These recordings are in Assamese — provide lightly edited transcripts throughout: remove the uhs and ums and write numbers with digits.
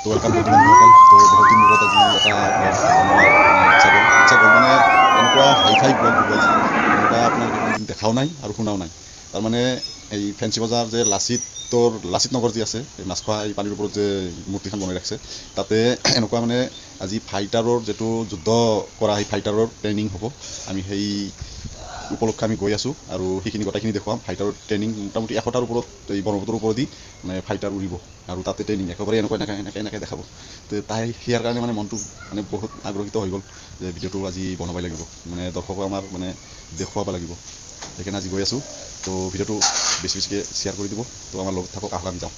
ৱেলকাম টু বন্ধুসকল। তো বহুত দিন মূৰত আজি এটা ব্লগ বনোৱাৰ ইচ্ছা গ'ল মানে এনেকুৱা হাই ব্লগ দিব আজি এনেকুৱা আপোনালোকে কোনোদিন দেখাও নাই আৰু শুনাও নাই। তাৰমানে এই ফেঞ্চি বজাৰ যে লাচিত নগৰ যে আছে, এই মাছখোৱা এই পানীৰ ওপৰত যে মূৰ্তিখন বনাই ৰাখিছে, তাতে এনেকুৱা মানে আজি ফাইটাৰৰ যিটো যুদ্ধ কৰা সেই ফাইটাৰৰ ট্ৰেইনিং হ'ব। আমি সেই উপলক্ষে আমি গৈ আছোঁ আৰু সেইখিনি গোটেইখিনি দেখুৱাম। ফাইটাৰৰ ট্ৰেইনিং মোটামুটি 100টাৰ ওপৰত এই ব্ৰহ্মপুত্ৰৰ ওপৰেদি মানে ফাইটাৰ উৰিব আৰু তাতে ট্ৰেইনিং একেবাৰে এনেকৈ দেখাব। তো তাই সেয়াৰ কাৰণে মানে মনটো মানে বহুত আগ্ৰহিত হৈ গ'ল যে ভিডিঅ'টো আজি বনাবই লাগিব, মানে দৰ্শকক আমাৰ মানে দেখুৱাব লাগিব। সেইকাৰণে আজি গৈ আছোঁ। তো ভিডিঅ'টো বেছিকৈ শ্বেয়াৰ কৰি দিব। তো আমাৰ লগত থাকক, আহক আমি যাওঁ।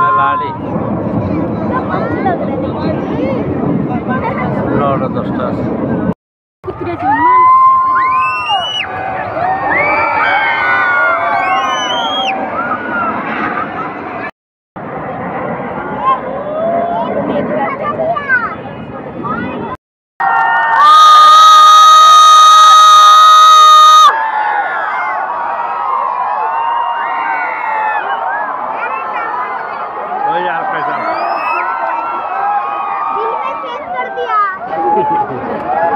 मेलाड़ी लौट 10टा यार पैसा दिल में चेंज कर दिया।